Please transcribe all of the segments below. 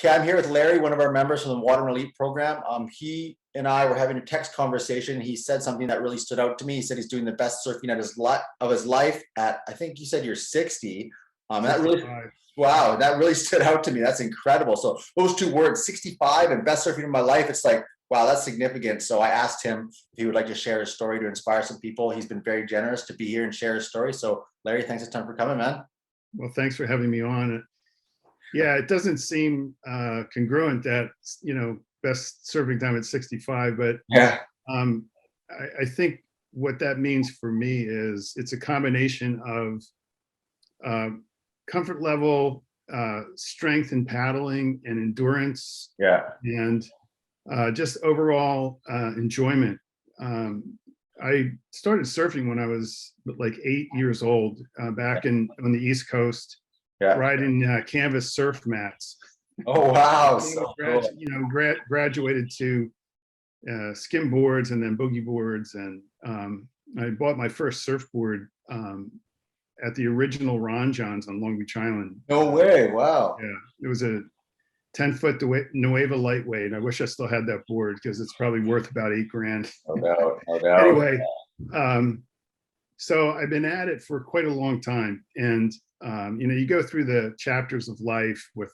Okay, I'm here with Larry, one of our members from the Water and Elite program. He and I were having a text conversation. He said something that really stood out to me. He said he's doing the best surfing of his life at, I think you said you're 60. That really, 65. wow, that really stood out to me. That's incredible. So those two words, 65 and best surfing of my life, it's like, wow, that's significant. So I asked him if he would like to share his story to inspire some people. He's been very generous to be here and share his story. So Larry, thanks a ton for coming, man. Well, thanks for having me on. Yeah, it doesn't seem congruent that, best surfing time at 65, but Yeah, um, I think what that means for me is it's a combination of uh, comfort level, strength in paddling and endurance, yeah, and just overall enjoyment. I started surfing when I was like 8 years old, back on the East Coast, yeah. riding canvas surf mats. Oh, wow. Then So cool. graduated to skim boards and then boogie boards, and I bought my first surfboard at the original Ron Johns on Long Beach Island. No way. Wow. Yeah, it was a 10-foot Nueva lightweight. I wish I still had that board because it's probably worth about $8,000. No doubt. No doubt. Anyway, so I've been at it for quite a long time, and you go through the chapters of life with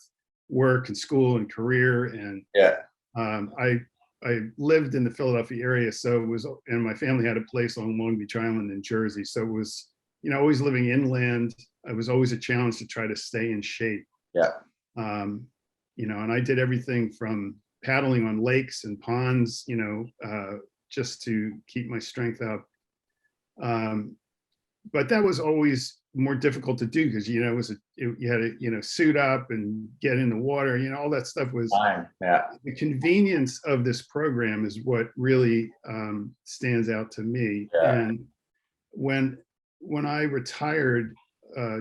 work and school and career, and Yeah. I lived in the Philadelphia area, so it was, and my family had a place on Long Beach Island in Jersey, so it was, always living inland. It was always a challenge to try to stay in shape. Yeah. And I did everything from paddling on lakes and ponds, just to keep my strength up. But that was always more difficult to do because, you had to, suit up and get in the water, all that stuff was. Fine. Yeah. The convenience of this program is what really stands out to me. Yeah. And when I retired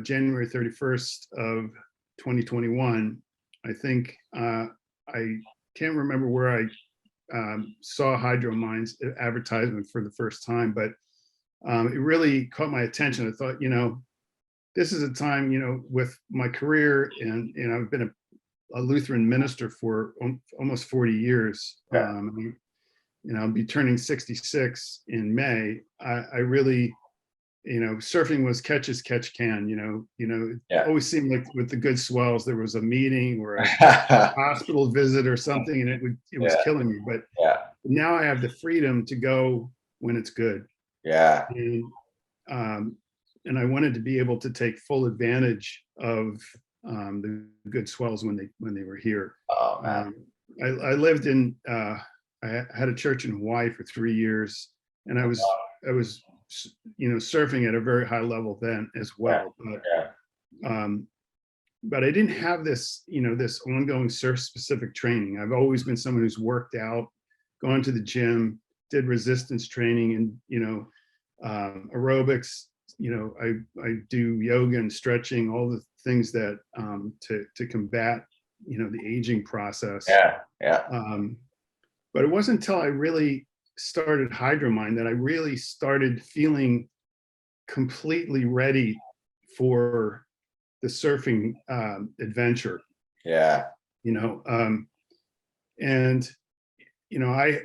January 31st of 2021, I think I can't remember where I saw Hydromind's advertisement for the first time, but it really caught my attention. I thought, this is a time, with my career, and I've been a Lutheran minister for almost 40 years. Yeah. I'll be turning 66 in May. I really, surfing was catch as catch can. It Yeah. always seemed like with the good swells, there was a meeting or a hospital visit or something, and it was Yeah. killing me. But Yeah. now I have the freedom to go when it's good. Yeah. And I wanted to be able to take full advantage of the good swells when they were here. Oh, man. I lived in I had a church in Hawaii for 3 years, and I was surfing at a very high level then as well. Yeah. But I didn't have this this ongoing surf specific training. I've always been someone who's worked out, gone to the gym, did resistance training, and aerobics. I do yoga and stretching, all the things that to combat the aging process. Yeah. Yeah. But it wasn't until I really started Hydromind that I really started feeling completely ready for the surfing adventure. Yeah. And I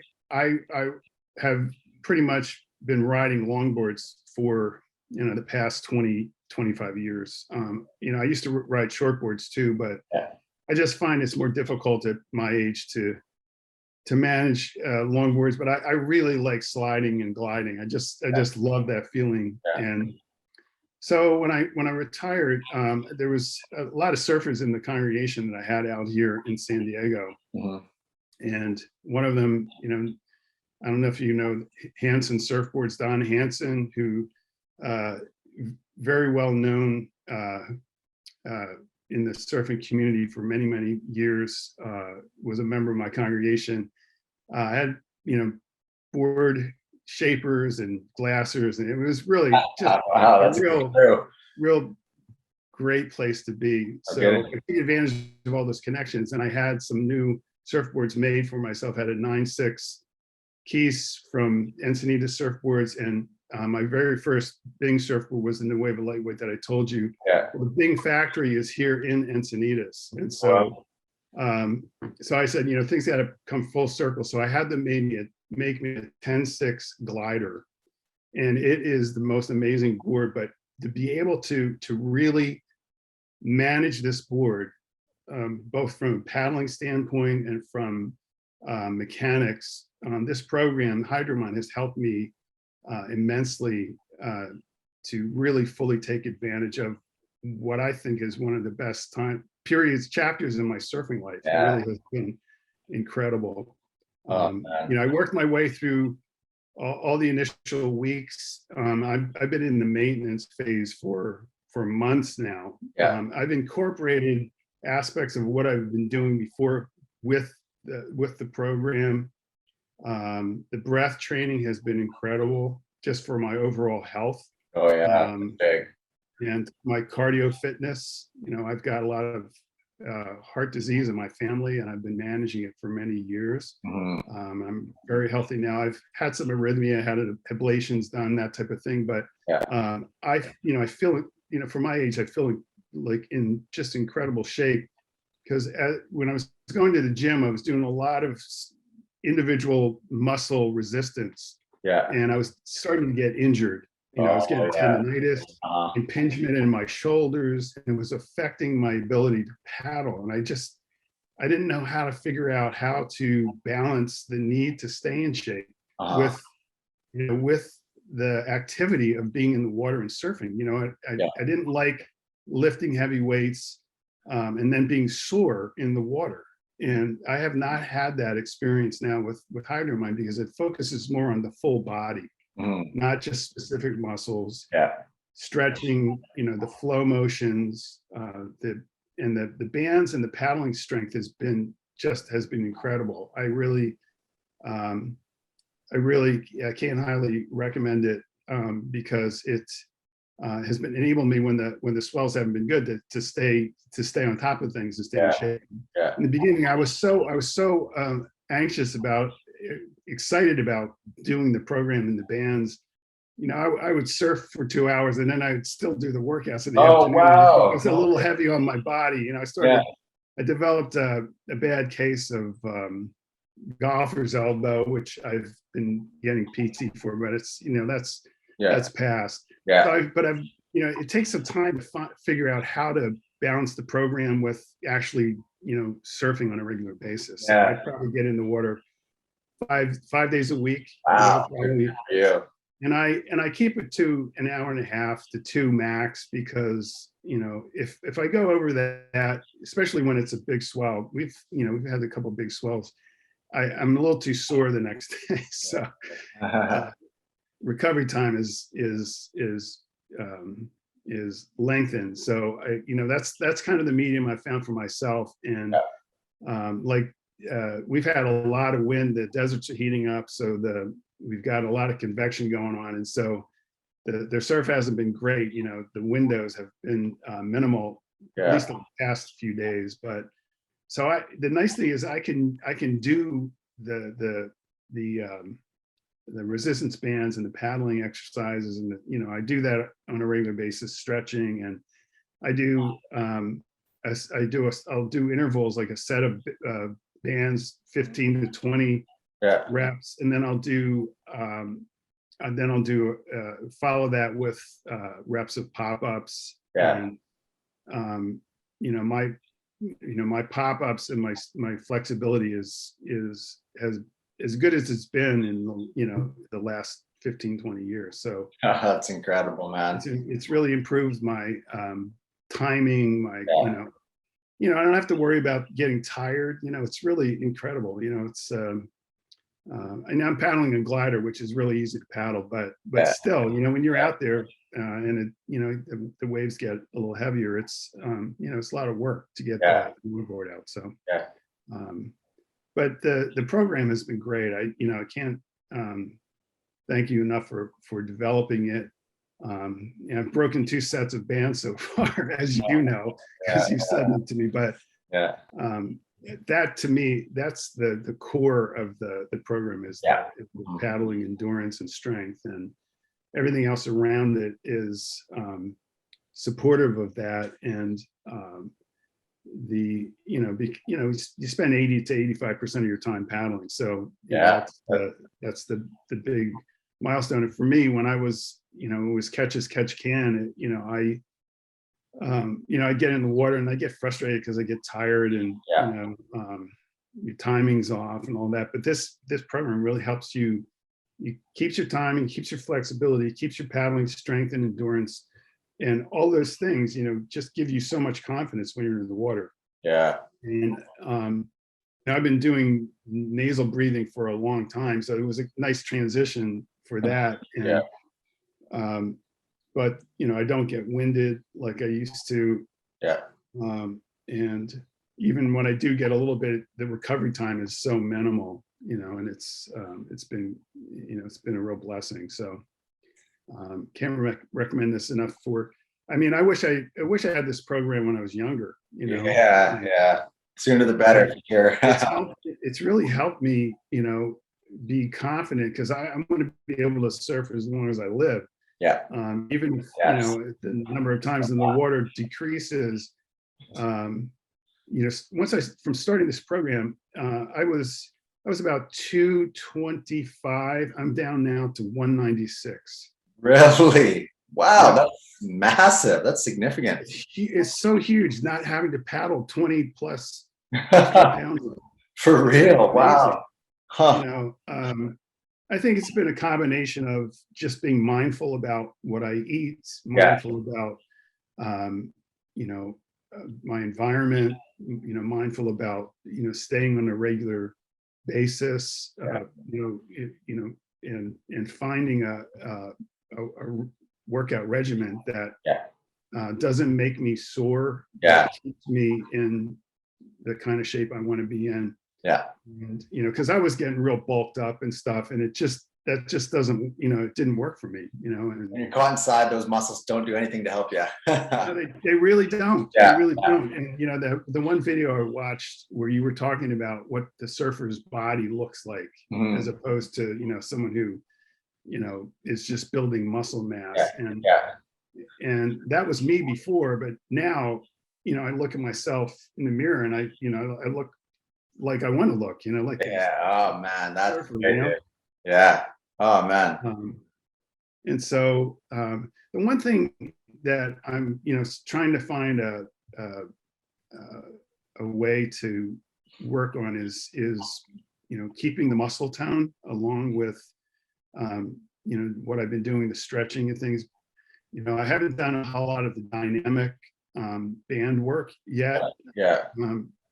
have pretty much been riding longboards for the past 20-25 years. I used to ride shortboards too, but Yeah. I just find it's more difficult at my age to manage longboards. But I really like sliding and gliding. I just love that feeling. Yeah. And so when I retired, there was a lot of surfers in the congregation that I had out here in San Diego. Mhm. And one of them, I don't know if you know Hansen Surfboards, Don Hansen, who very well known in the surfing community for many, many years, was a member of my congregation. I had, board shapers and glassers, and it was really just Wow, a that's true. real great place to be. So Okay. I took advantage of all those connections, and I had some new surfboards made for myself. I had a 9.6 Keys from Encinitas Surfboards, and my very first Bing surfboard was the Nueva lightweight that I told you. Yeah. Well, the Bing factory is here in Encinitas, and so Wow. So I said, things got to come full circle. So I had them make me a 10-6 glider, and it is the most amazing board. But to be able to really manage this board, both from a paddling standpoint and from mechanics, this program, Hydromon, has helped me immensely to really fully take advantage of what I think is one of the best chapters in my surfing life. It Yeah. really has been incredible. Oh, man. I worked my way through all the initial weeks. I've been in the maintenance phase for months now. Yeah. I've incorporated aspects of what I've been doing before with the program. The breath training has been incredible just for my overall health. Oh, yeah. Big. And my cardio fitness. I've got a lot of heart disease in my family, and I've been managing it for many years. I'm very healthy now. I've had some arrhythmia, had ablations done, that type of thing. But Yeah. I feel, for my age, I feel like in just incredible shape, because when I was going to the gym, I was doing a lot of individual muscle resistance, Yeah. and I was starting to get injured. I was getting tendonitis, impingement in my shoulders, and it was affecting my ability to paddle. And I didn't know how to figure out how to balance the need to stay in shape with the activity of being in the water and surfing. I didn't like lifting heavy weights and then being sore in the water. And I have not had that experience now with Hydromine, because it focuses more on the full body, not just specific muscles. Yeah. Stretching, the flow motions, the bands and the paddling strength has been incredible. I can't highly recommend it, because it has been enabling me when the swells haven't been good to stay on top of things and stay in shape. Yeah. In the beginning, I was so anxious excited about doing the program in the bands. I would surf for 2 hours, and then I would still do the workouts in the afternoon. Wow. It was a little heavy on my body. I developed a bad case of golfer's elbow, which I've been getting PT for, but it's, that's past. Yeah. It takes some time to figure out how to balance the program with actually, surfing on a regular basis. So I probably get in the water five days a week. Wow. Yeah. And I keep it to an hour and a half to 2 max, because if I go over that, especially when it's a big swell, we've had a couple of big swells, I'm a little too sore the next day. So recovery time is lengthened. So that's kind of the medium I found for myself. And we've had a lot of wind. The deserts are heating up, so we've got a lot of convection going on, and so the surf hasn't been great. The windows have been minimal, at least the past few days. But so the nice thing is I can do the resistance bands and the paddling exercises, and I do that on a regular basis, stretching, and I'll do intervals, like a set of bands, 15 to 20 reps, and then I'll do follow that with reps of pop-ups. And my pop-ups and my flexibility is as good as it's been in the last 15-20 years. So that's incredible, man. It's really improved my timing, my I don't have to worry about getting tired. It's really incredible. It's and I'm paddling a glider, which is really easy to paddle, but still, when you're out there and the waves get a little heavier, it's it's a lot of work to get the board out. So but the program has been great. I can't thank you enough for developing it. I've broken 2 sets of bands so far, as you know, because you said them to me. But that, to me, that's the core of the program, is the paddling endurance and strength, and everything else around it is supportive of that. And you spend 80 to 85% of your time paddling. So Yeah. that's the big milestone. And for me, when I was, it was catch as catch can, I get in the water and I get frustrated because I get tired and, Yeah. your timing's off and all that. But this program really helps you. It keeps your timing, keeps your flexibility, keeps your paddling strength and endurance, and all those things, just give you so much confidence when you're in the water. Yeah. And I've been doing nasal breathing for a long time, so it was a nice transition for that. And Yeah. but I don't get winded like I used to. Yeah. And even when I do get a little bit, the recovery time is so minimal, and it's been a real blessing. So can't recommend this enough for. I mean, I wish I had this program when I was younger. Yeah. Yeah. Sooner the better. For sure. It's really helped me, be confident because I'm going to be able to surf as long as I live. Yeah. Even Yes. the number of times in the water decreases. From starting this program, I was about 225. I'm down now to 196. Really? Wow, Yeah. that's massive. That's significant. It's so huge not having to paddle 20 plus pounds. For real? Wow. Huh. I think it's been a combination of just being mindful about what I eat, mindful about, my environment, mindful about, staying on a regular basis, and finding a workout regimen that doesn't make me sore, Yeah. keeps me in the kind of shape I want to be in. Yeah. And because I was getting real bulked up and stuff, and that just doesn't, it didn't work for me, and When you're caught inside, those muscles don't do anything to help you. they really don't. Yeah. They really don't. And the one video I watched where you were talking about what the surfer's body looks like, as opposed to someone who is just building muscle mass. And that was me before, but now I look at myself in the mirror and I look like I want to look, like Oh man, that's surfer, yeah. Oh man. And so the one thing that I'm trying to find a way to work on is keeping the muscle tone along with what I've been doing, the stretching and things. I haven't done a whole lot of the dynamic band work yet. Yeah.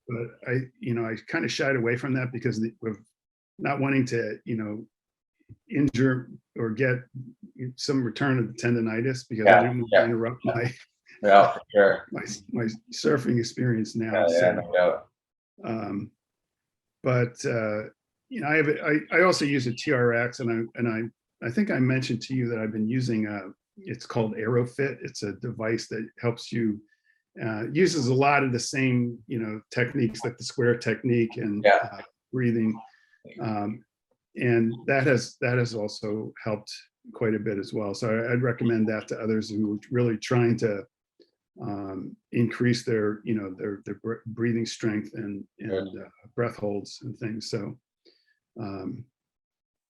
But I kind of shied away from that because of not wanting to, injure or get some return of the tendonitis, because I didn't want to interrupt my for sure. my surfing experience now. No doubt. But I also use a TRX, and I think I mentioned to you that I've been using it's called AeroFit. It's a device that helps you. Uses a lot of the same, techniques like the square technique and breathing, and that has also helped quite a bit as well. So I'd recommend that to others who are really trying to increase their breathing strength and breath holds and things. So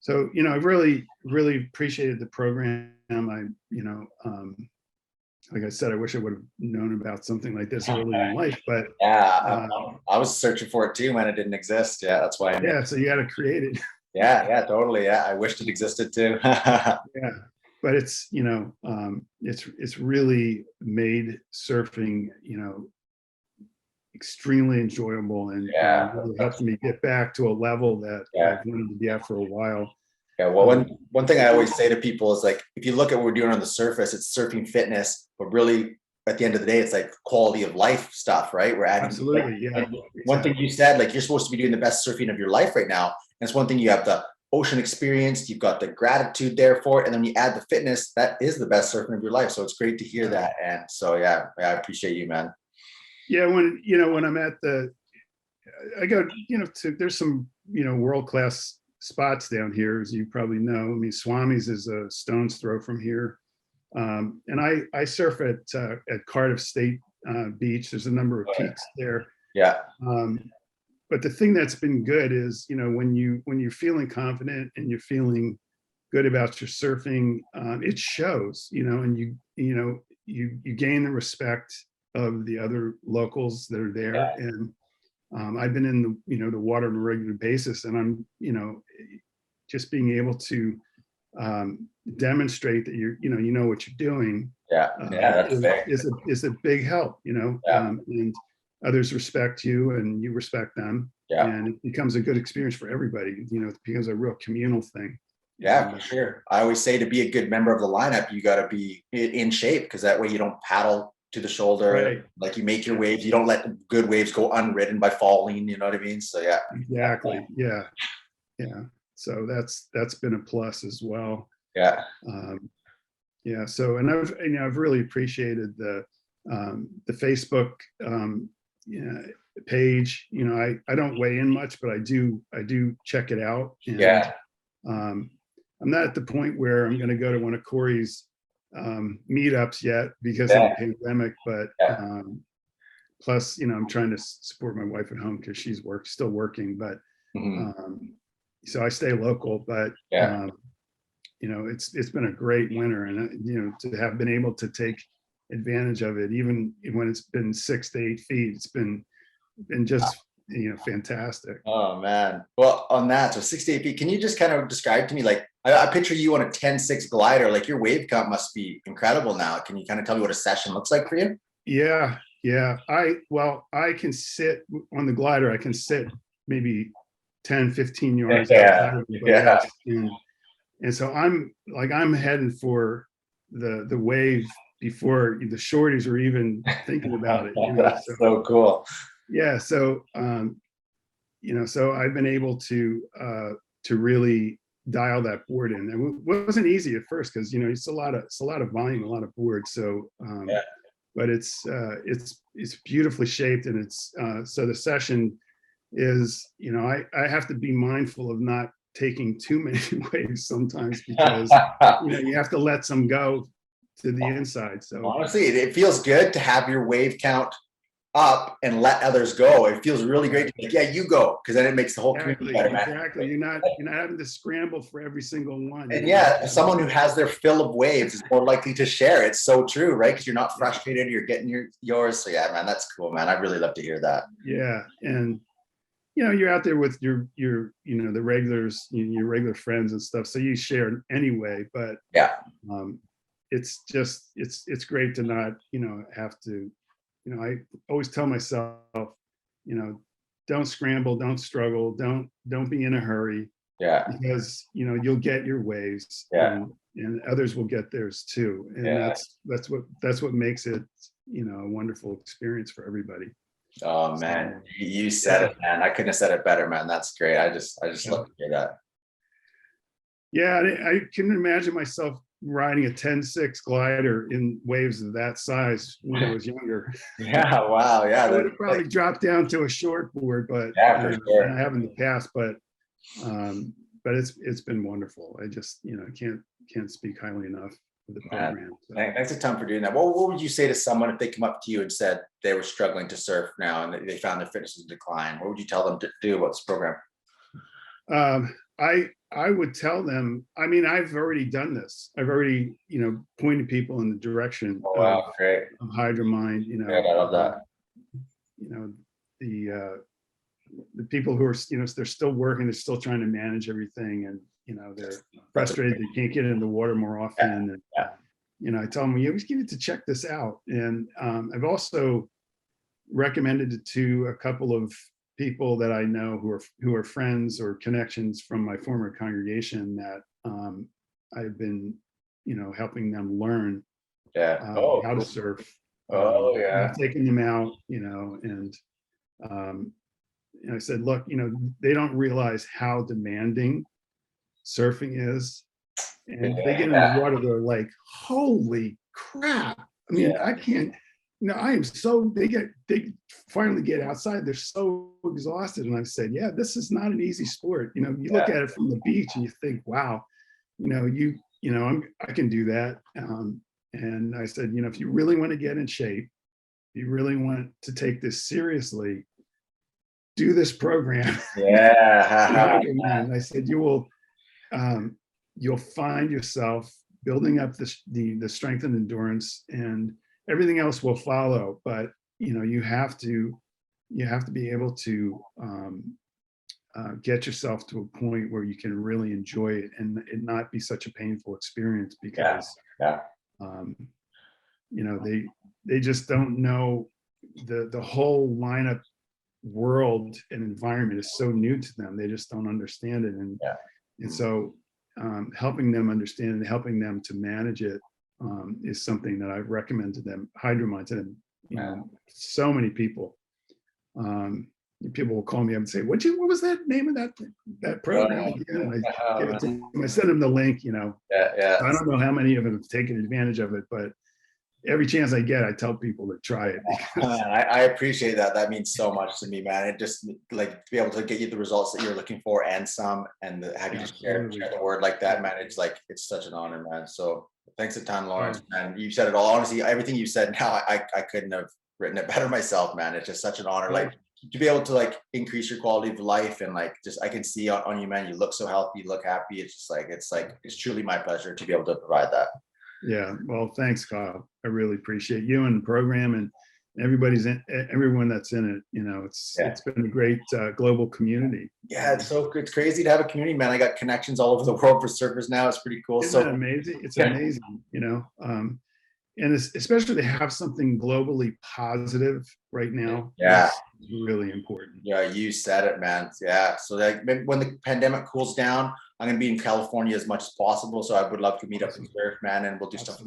I've really appreciated the program. Like I said, I wish I would have known about something like this early in life, but I was searching for it too when it didn't exist. Yeah, that's why. So you got to create it. Yeah, totally. Yeah, I wished it existed too. But it's it's really made surfing extremely enjoyable, and really helped me get back to a level that I've wanted to be at for a while. Yeah, well, one thing I always say to people is, like, if you look at what we're doing on the surface, it's surfing fitness, but really at the end of the day, it's like quality of life stuff, right? We're adding. Absolutely, One thing you said, like, you're supposed to be doing the best surfing of your life right now. And it's one thing, you have the ocean experience, you've got the gratitude there for it, and then you add the fitness, that is the best surfing of your life. So it's great to hear that. And so I appreciate you, man. Yeah, when I'm at I go, there's some world-class spots down here, as you probably know. I mean, Swami's is a stone's throw from here, and I surf at Cardiff State Beach. There's a number of peaks there. Yeah. Um, but the thing that's been good is, when you're feeling confident and you're feeling good about your surfing, it shows, and you gain the respect of the other locals that are there. And I've been in the water on a regular basis, and I'm, just being able to demonstrate that you know what you're doing. Yeah. That's fair. Is a big help, and others respect you and you respect them. Yeah. And it becomes a good experience for everybody. It becomes a real communal thing. Yeah, for sure. I always say to be a good member of the lineup, you got to be in shape, because that way you don't paddle to the shoulder. Right. Like, you make your waves. You don't let good waves go unridden by falling. You know what I mean? So yeah. Exactly. Yeah. So that's been a plus as well. Yeah. Yeah. So, and I've really appreciated the Facebook page. I don't weigh in much, but I do check it out. And, Yeah. I'm not at the point where I'm going to go to one of Corey's meetups yet because of the pandemic, but plus, I'm trying to support my wife at home because she's still working, but so I stay local. But it's been a great winter, and to have been able to take advantage of it, even when it's been 6 to 8 feet, it's been just fantastic. Oh man. Well, on that, so 6 to 8 feet, can you just kind of describe to me, like, I picture you on a 10-6 glider, like your wave count must be incredible now. Can you kind of tell me what a session looks like for you? Yeah. I can sit on the glider. I can sit maybe 10, 15 yards outside of everybody else. And so I'm heading for the wave before the shorties are even thinking about it. That's so cool. Yeah. So, so I've been able to really dial that board in. It wasn't easy at first because, it's a lot of volume, a lot of board. So, but it's beautifully shaped, and it's, so the session is, I have to be mindful of not taking too many waves sometimes, because, you have to let some go to the inside. So honestly, it feels good to have your wave count up and let others go. It feels really great to be like, yeah, you go, because then it makes the whole community better, man. Exactly. You're not having to scramble for every single one. And someone who has their fill of waves is more likely to share. It's so true, right? Because you're not frustrated, you're getting yours. So yeah, man, that's cool, man. I'd really love to hear that. Yeah. And you're out there with your the regulars, your regular friends and stuff. So you share anyway, but it's just, it's great to not, have to, I always tell myself, don't scramble, don't struggle, don't be in a hurry. Yeah. Because, you'll get your waves. Yeah. And others will get theirs too. And that's what makes it, a wonderful experience for everybody. Oh man, you said it, man. I couldn't have said it better, man. That's great. I just love to hear that. Yeah, I couldn't imagine myself riding a 10-6 glider in waves of that size when I was younger. Yeah, wow, yeah. I would have probably dropped down to a short board, but for sure. I have in the past, but it's been wonderful. I just can't speak highly enough of the program. So. Thanks a ton for doing that. What would you say to someone if they come up to you and said they were struggling to surf now and they found their fitness in decline? What would you tell them to do about this program? I would tell them, I've already done this. I've already, pointed people in the direction great. of Hydromind, I love that. The people who are, they're still working, they're still trying to manage everything, and, they're frustrated they can't get in the water more often. And, I tell them, you always need to check this out. And I've also recommended it to a couple of people that I know who are friends or connections from my former congregation that I've been, helping them learn how to surf. Taking them out, and I said, look, they don't realize how demanding surfing is. And they get in the water, they're like, holy crap. I can't, I am so, they finally get outside, they're so exhausted. And I said, yeah, this is not an easy sport. You look at it from the beach and you think, wow, I can do that. And I said, if you really want to get in shape, you really want to take this seriously, do this program. Yeah. And I said, you'll find yourself building up the strength and endurance, and everything else will follow. But you have to be able to get yourself to a point where you can really enjoy it and it not be such a painful experience, because Yeah. they just don't know the whole lineup world and environment is so new to them. They just don't understand it. And so helping them understand and helping them to manage it is something that I've recommended them, Hydromon, to them. So many people. People will call me up and say, what was that name of that program again? And I give it to them. I send them the link. Yeah. I don't know how many of them have taken advantage of it, but every chance I get, I tell people to try it. I appreciate that. That means so much to me, man. It just like to be able to get you the results that you're looking for and some, and have you just share the word like that, man. It's like, it's such an honor, man. So thanks a ton, Lawrence, man. You said it all. Honestly, everything you said now, I couldn't have written it better myself, man. It's just such an honor. Like to be able to like increase your quality of life, and like just I can see on you, man. You look so healthy, you look happy. It's just like it's truly my pleasure to be able to provide that. Yeah, well, thanks, Kyle. I really appreciate you and the program and everyone that's in it. It's been a great global community. Yeah, it's crazy to have a community, man. I got connections all over the world for surfers now. It's pretty cool. Isn't that amazing? It's amazing, and especially to have something globally positive right now. Yeah, is really important. Yeah, you said it, man. Yeah, so like when the pandemic cools down, I'm gonna be in California as much as possible. So I would love to meet up and surf, man, and we'll do stuff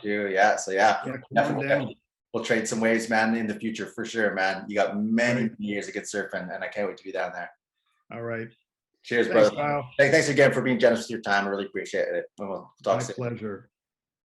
too. Yeah, so definitely. We'll trade some waves, man, in the future for sure, man. You got many years of good surfing, and I can't wait to be down there. All right. Cheers, brother. Thanks again for being generous with your time. I really appreciate it. We'll talk soon. My pleasure.